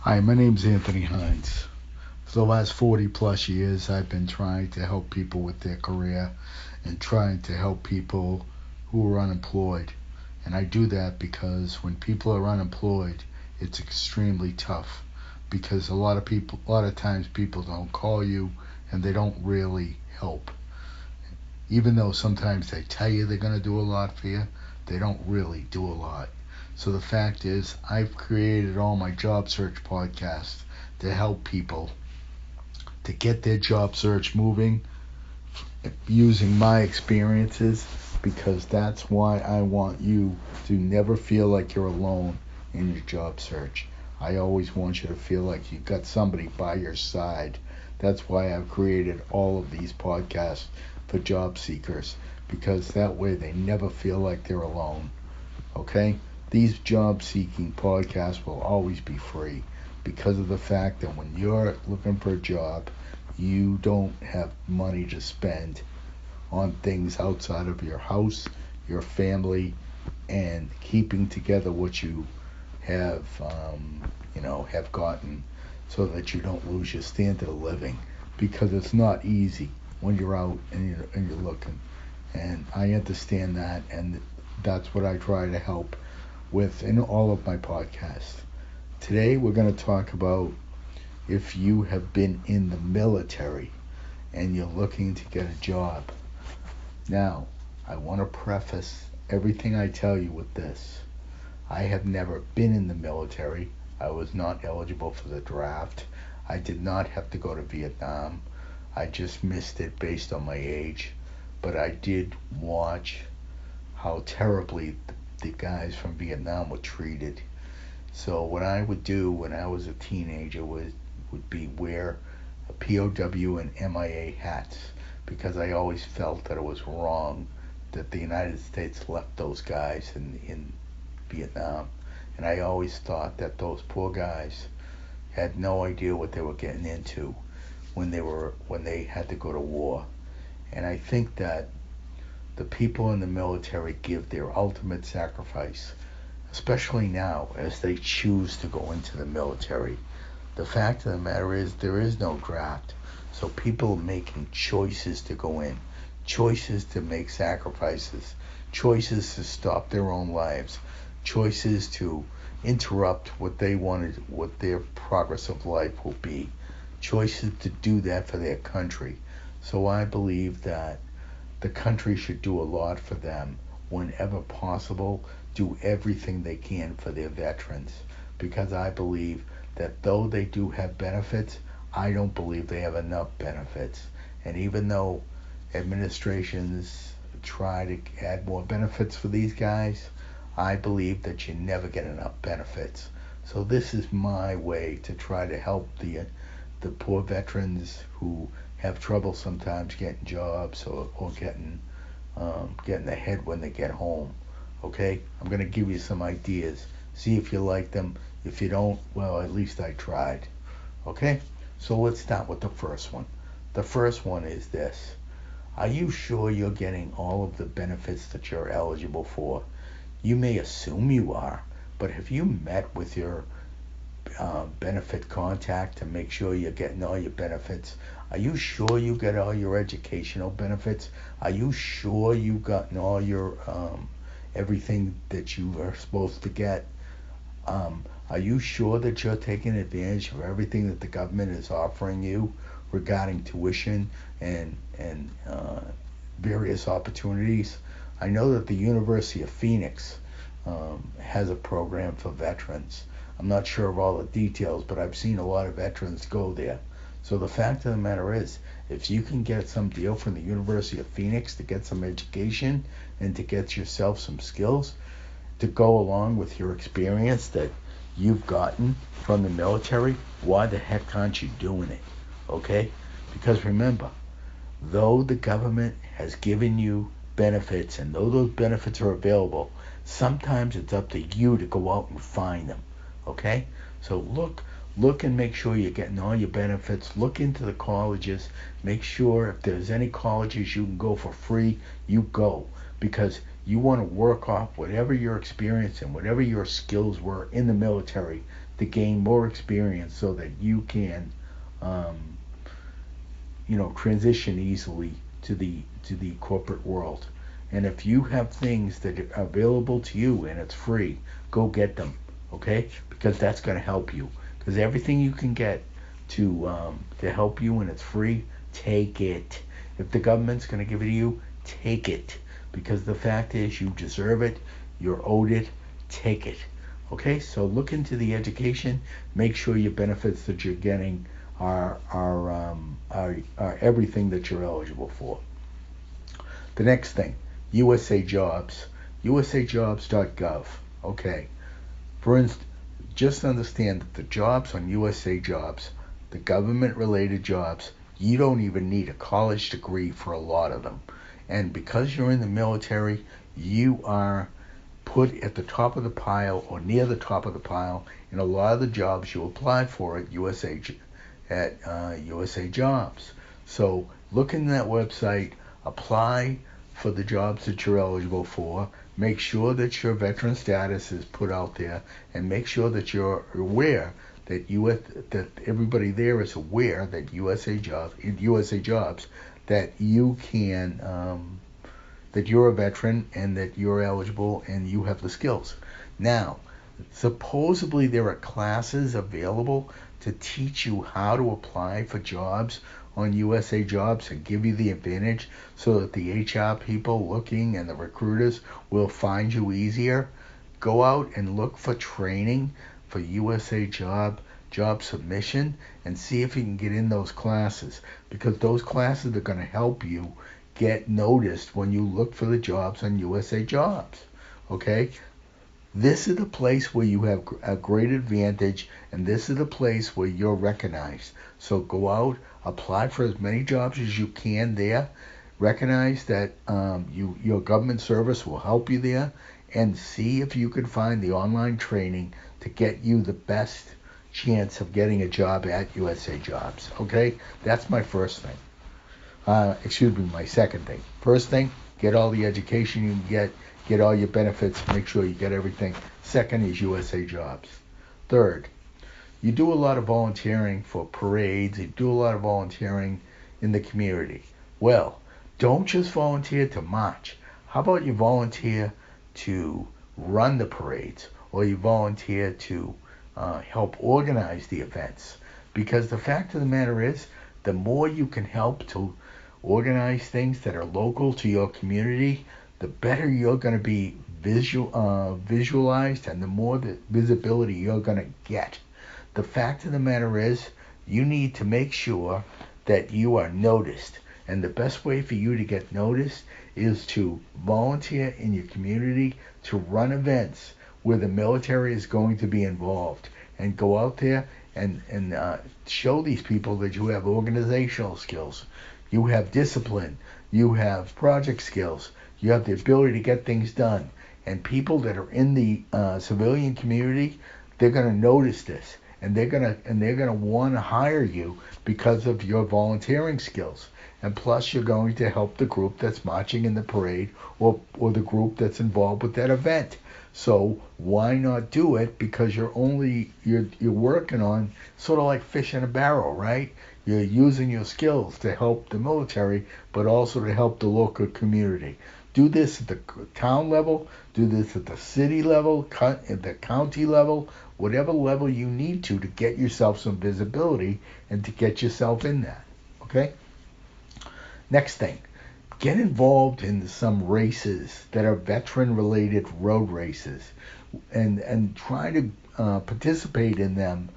Hi, my name's Anthony Hines. For the last 40 plus years, I've been trying to help people with their career and trying to help people who are unemployed. And I do that because when people are unemployed, it's extremely tough because a lot of times people don't call you and they don't really help. Even though sometimes they tell you they're going to do a lot for you, they don't really do a lot. So the fact is, I've created all my job search podcasts to help people to get their job search moving using my experiences, because that's why I want you to never feel like you're alone in your job search. I always want you to feel like you've got somebody by your side. That's why I've created all of these podcasts for job seekers, because that way they never feel like they're alone. Okay? These job seeking podcasts will always be free because of the fact that when you're looking for a job, you don't have money to spend on things outside of your house, your family, and keeping together what you have, have gotten, so that you don't lose your standard of living, because it's not easy when you're out and you're looking. And I understand that, and that's what I try to help with in all of my podcasts. Today we're going to talk about if you have been in the military and you're looking to get a job. Now, I want to preface everything I tell you with this. I have never been in the military. I was not eligible for the draft. I did not have to go to Vietnam. I just missed it based on my age. But I did watch how terribly the guys from Vietnam were treated. So what I would do when I was a teenager would be wear a POW and MIA hats, because I always felt that it was wrong that the United States left those guys in Vietnam. And I always thought that those poor guys had no idea what they were getting into when they had to go to war. And I think that the people in the military give their ultimate sacrifice, especially now as they choose to go into the military. The fact of the matter is, there is no draft. So people are making choices to go in, choices to make sacrifices, choices to stop their own lives, choices to interrupt what they wanted, what their progress of life will be, choices to do that for their country. So I believe that the country should do a lot for them whenever possible, do everything they can for their veterans, because I believe that though they do have benefits, I don't believe they have enough benefits. And even though administrations try to add more benefits for these guys, I believe that you never get enough benefits. So this is my way to try to help the poor veterans who have trouble sometimes getting jobs, or getting ahead when they get home. Okay? I'm going to give you some ideas. See if you like them. If you don't, well, at least I tried. Okay? So let's start with the first one. The first one is this. Are you sure you're getting all of the benefits that you're eligible for? You may assume you are, but have you met with your benefit contact to make sure you're getting all your benefits? Are you sure you get all your educational benefits? Are you sure you've gotten all your everything that you are supposed to get? Are you sure that you're taking advantage of everything that the government is offering you regarding tuition and various opportunities? I know that the University of Phoenix has a program for veterans. I'm not sure of all the details, but I've seen a lot of veterans go there. So the fact of the matter is, if you can get some deal from the University of Phoenix to get some education and to get yourself some skills to go along with your experience that you've gotten from the military, why the heck aren't you doing it? Okay? Because remember, though the government has given you benefits, and though those benefits are available, sometimes it's up to you to go out and find them. Okay? So look and make sure you're getting all your benefits. Look into the colleges. Make sure if there's any colleges you can go for free, you go, because you want to work off whatever your experience and whatever your skills were in the military to gain more experience so that you can, um, transition easily to the corporate world. And if you have things that are available to you and it's free, go get them, okay? Because that's going to help you. Because everything you can get to help you and it's free, take it. If the government's going to give it to you, take it. Because the fact is, you deserve it, you're owed it, take it. Okay, so look into the education. Make sure your benefits that you're getting are everything that you're eligible for. The next thing, USA Jobs, usajobs.gov. Okay, for instance, just understand that the jobs on USA Jobs, the government-related jobs, you don't even need a college degree for a lot of them. And because you're in the military, you are put at the top of the pile or near the top of the pile in a lot of the jobs you apply for at USA Jobs. So look in that website, apply for the jobs that you're eligible for. Make sure that your veteran status is put out there, and make sure that you're aware that that everybody there is aware that USA Jobs that you can that you're a veteran and that you're eligible and you have the skills. Now, supposedly there are classes available to teach you how to apply for jobs on USA Jobs and give you the advantage so that the HR people looking and the recruiters will find you easier. Go out and look for training for USA job submission and see if you can get in those classes, because those classes are going to help you get noticed when you look for the jobs on USA Jobs. Okay? This is the place where you have a great advantage, and this is the place where you're recognized. So go out, apply for as many jobs as you can there. Recognize that your government service will help you there, and see if you can find the online training to get you the best chance of getting a job at USA Jobs. Okay? That's my first thing. My second thing. First thing, get all the education you can get all your benefits, make sure you get everything. Second is USA Jobs. Third, you do a lot of volunteering for parades, you do a lot of volunteering in the community. Well, don't just volunteer to march. How about you volunteer to run the parades, or you volunteer to help organize the events? Because the fact of the matter is, the more you can help to organize things that are local to your community, the better you're going to be visualized, and the more the visibility you're going to get. The fact of the matter is, you need to make sure that you are noticed. And the best way for you to get noticed is to volunteer in your community to run events where the military is going to be involved, and go out there and show these people that you have organizational skills, you have discipline, you have project skills, you have the ability to get things done. And people that are in the civilian community, they're going to notice this, and they're going to want to hire you because of your volunteering skills. And plus, you're going to help the group that's marching in the parade, or the group that's involved with that event. So why not do it? Because you're working on sort of like fish in a barrel, right? You're using your skills to help the military, but also to help the local community. Do this at the town level, do this at the city level, at the county level, whatever level you need to get yourself some visibility and to get yourself in that. Okay? Next thing, get involved in some races that are veteran-related road races, and try to participate in them.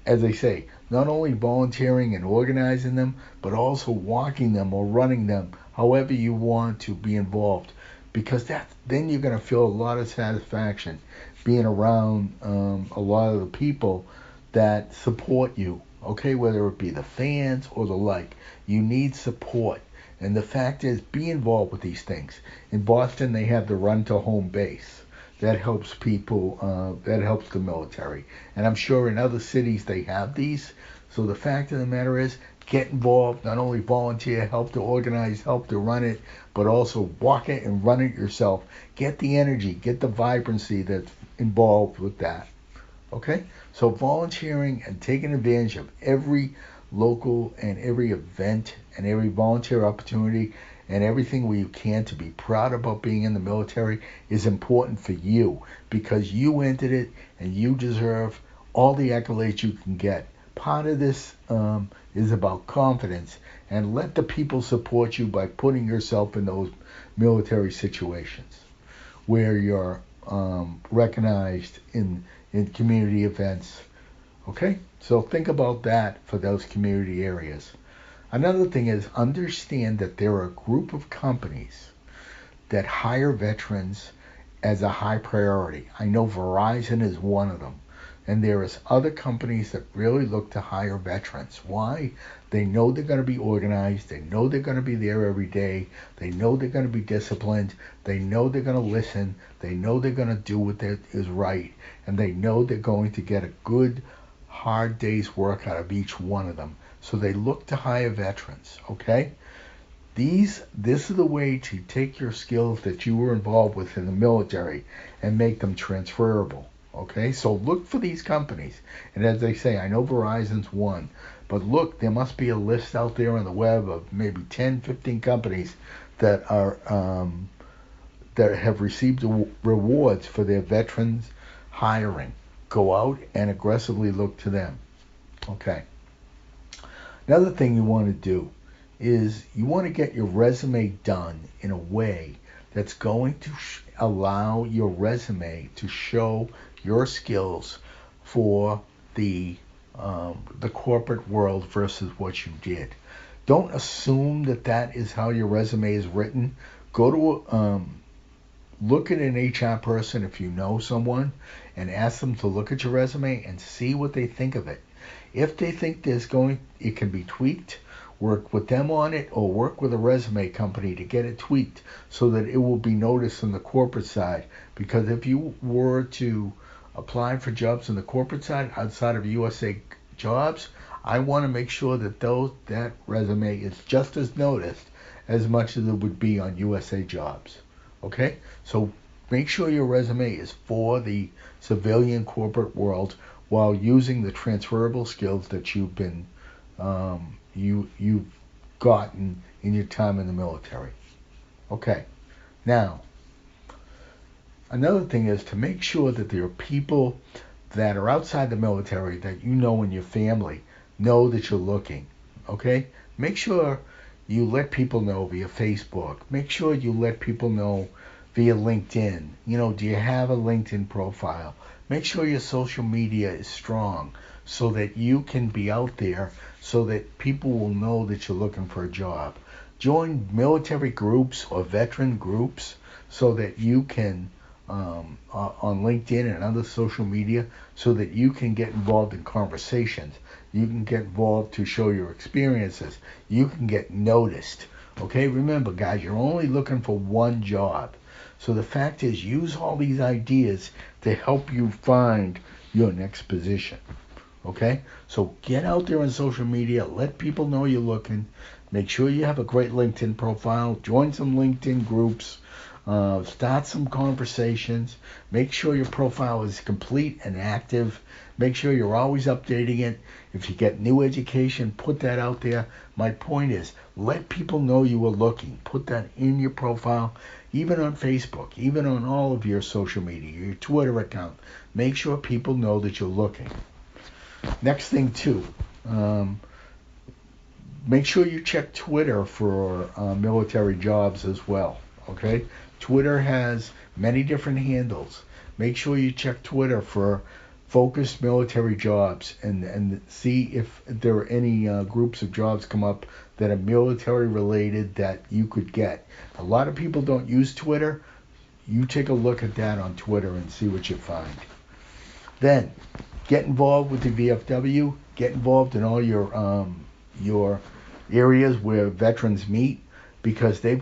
As I say, not only volunteering and organizing them, but also walking them or running them, however you want to be involved. Because then you're going to feel a lot of satisfaction being around a lot of the people that support you, okay? Whether it be the fans or the like. You need support. And the fact is, be involved with these things. In Boston, they have the Run to Home Base. That helps people, that helps the military. And I'm sure in other cities they have these. So the fact of the matter is, get involved, not only volunteer, help to organize, help to run it, but also walk it and run it yourself. Get the energy, get the vibrancy that's involved with that. Okay? So volunteering and taking advantage of every local and every event and every volunteer opportunity and everything where you can to be proud about being in the military is important for you because you entered it and you deserve all the accolades you can get. Part of this is about confidence and let the people support you by putting yourself in those military situations where you're recognized in community events. Okay? So think about that for those community areas. Another thing is understand that there are a group of companies that hire veterans as a high priority. I know Verizon is one of them. And there is other companies that really look to hire veterans. Why? They know they're going to be organized. They know they're going to be there every day. They know they're going to be disciplined. They know they're going to listen. They know they're going to do what is right. And they know they're going to get a good, hard day's work out of each one of them. So they look to hire veterans, okay? This is the way to take your skills that you were involved with in the military and make them transferable. Okay, so look for these companies. And as they say, I know Verizon's one, but look, there must be a list out there on the web of maybe 10, 15 companies that are that have received rewards for their veterans hiring. Go out and aggressively look to them. Okay. Another thing you want to do is you want to get your resume done in a way that's going to allow your resume to show your skills for the corporate world versus what you did. Don't assume that that is how your resume is written. Go to look at an HR person if you know someone and ask them to look at your resume and see what they think of it. If they think it can be tweaked, work with them on it or work with a resume company to get it tweaked so that it will be noticed on the corporate side. Because if you were to apply for jobs on the corporate side outside of USA Jobs, I want to make sure that that resume is just as noticed as much as it would be on USA Jobs. Okay? So make sure your resume is for the civilian corporate world while using the transferable skills that you've gotten in your time in the military. Okay. Now, another thing is to make sure that there are people that are outside the military that you know in your family know that you're looking. Okay? Make sure you let people know via Facebook. Make sure you let people know via LinkedIn. Do you have a LinkedIn profile? Make sure your social media is strong so that you can be out there so that people will know that you're looking for a job. Join military groups or veteran groups so that you can on LinkedIn and other social media so that you can get involved in conversations. You can get involved to show your experiences. You can get noticed. Okay, remember guys, you're only looking for one job. So the fact is, use all these ideas to help you find your next position. Okay, so get out there on social media, let people know you're looking. Make sure you have a great LinkedIn profile. Join some LinkedIn groups. Start some conversations. Make sure your profile is complete and active. Make sure you're always updating it. If you get new education, put that out there. My point is, let people know you are looking. Put that in your profile, even on Facebook, even on all of your social media, your Twitter account. Make sure people know that you're looking. Next thing too, make sure you check Twitter for military jobs as well. Okay, Twitter has many different handles. Make sure you check Twitter for focused military jobs and see if there are any groups of jobs come up that are military related that you could get. A lot of people don't use Twitter. You take a look at that on Twitter and see what you find. Then get involved with the VFW. Get involved in all your areas where veterans meet because they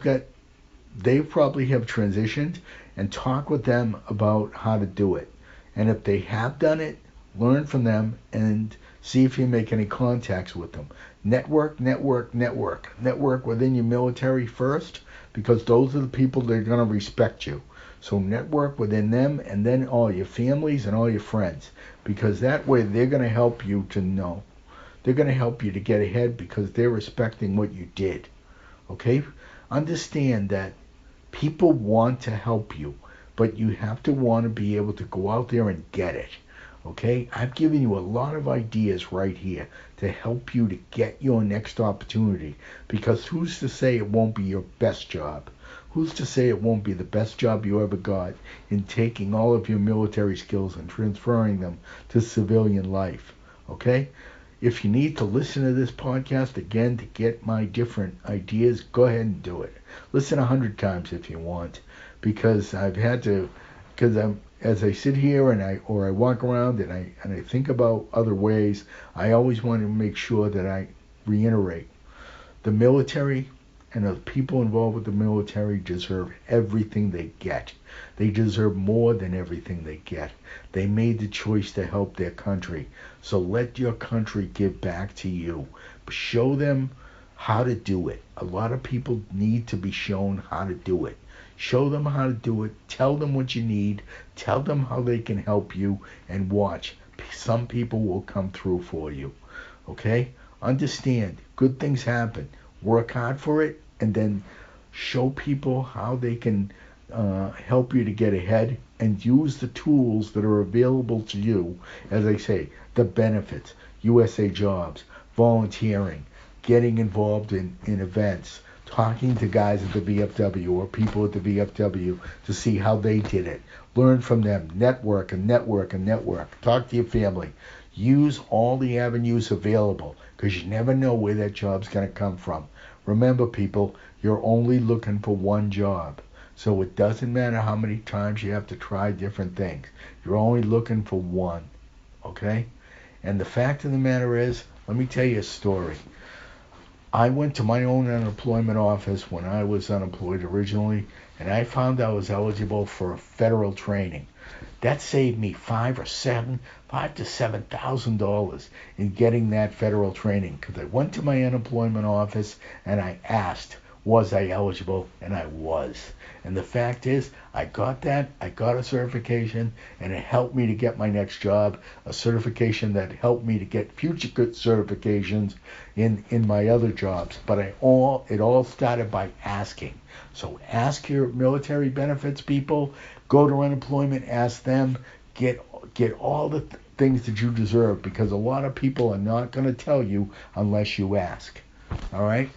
probably have transitioned, and talk with them about how to do it. And if they have done it, learn from them and see if you make any contacts with them. Network within your military first because those are the people that are going to respect you. So network within them and then all your families and all your friends. because that way they're going to help you to know. They're going to help you to get ahead because they're respecting what you did. Okay? Understand that people want to help you, but you have to want to be able to go out there and get it. Okay? I've given you a lot of ideas right here to help you to get your next opportunity, because who's to say it won't be your best job? Who's to say it won't be the best job you ever got in taking all of your military skills and transferring them to civilian life? Okay? If you need to listen to this podcast again to get my different ideas, go ahead and do it. Listen 100 times if you want, because I've had to, because as I sit here and I walk around and I think about other ways, I always want to make sure that I reiterate the military and the people involved with the military deserve everything they get. They deserve more than everything they get. They made the choice to help their country. So let your country give back to you. Show them how to do it. A lot of people need to be shown how to do it. Show them how to do it. Tell them what you need. Tell them how they can help you, and watch. Some people will come through for you. Okay? Understand, good things happen. Work hard for it, and then show people how they can help you to get ahead, and use the tools that are available to you. As I say, the benefits, USA Jobs, volunteering, getting involved in events, talking to guys at the VFW or people at the VFW to see how they did it. Learn from them. Network and network and network. Talk to your family. Use all the avenues available, because you never know where that job's going to come from. Remember, people, you're only looking for one job. So it doesn't matter how many times you have to try different things. You're only looking for one. Okay? And the fact of the matter is, let me tell you a story. I went to my own unemployment office when I was unemployed originally, and I found I was eligible for federal training. That saved me $5,000 in getting that federal training, because I went to my unemployment office and I asked, was I eligible? And I was. And the fact is, I got that. I got a certification, and it helped me to get my next job, a certification that helped me to get future good certifications in my other jobs. But it all started by asking. So ask your military benefits people. Go to unemployment, ask them, get all the things that you deserve, because a lot of people are not going to tell you unless you ask. All right?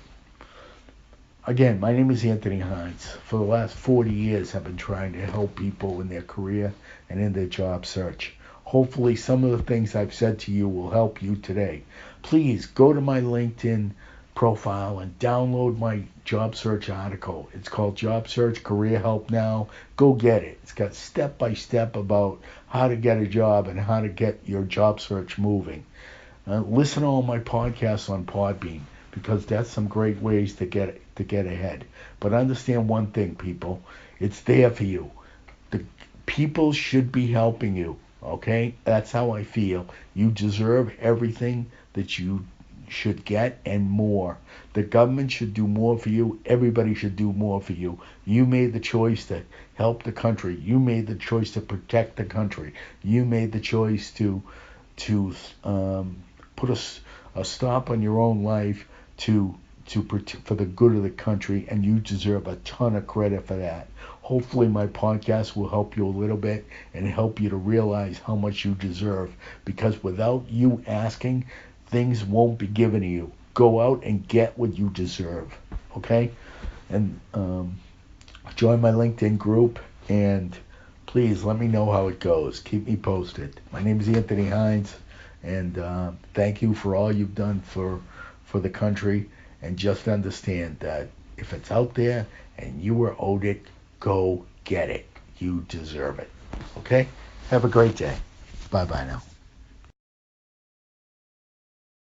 Again, my name is Anthony Hines. For the last 40 years, I've been trying to help people in their career and in their job search. Hopefully, some of the things I've said to you will help you today. Please go to my LinkedIn profile and download my job search article. It's called Job Search Career Help Now. Go get it. It's got step-by-step about how to get a job and how to get your job search moving. Listen to all my podcasts on Podbean, because that's some great ways to get ahead. But understand one thing, people. It's there for you. The people should be helping you. Okay? That's how I feel. You deserve everything that you should get and more. The government should do more for you. Everybody should do more for you. You made the choice to help the country. You made the choice to protect the country. You made the choice to put a stop on your own life for the good of the country, and you deserve a ton of credit for that. Hopefully my podcast will help you a little bit and help you to realize how much you deserve, because without you asking, things won't be given to you. Go out and get what you deserve. Okay? And join my LinkedIn group, and please let me know how it goes. Keep me posted. My name is Anthony Hines, and thank you for all you've done for the country. And just understand that if it's out there and you were owed it, go get it. You deserve it. Okay? Have a great day. Bye-bye now.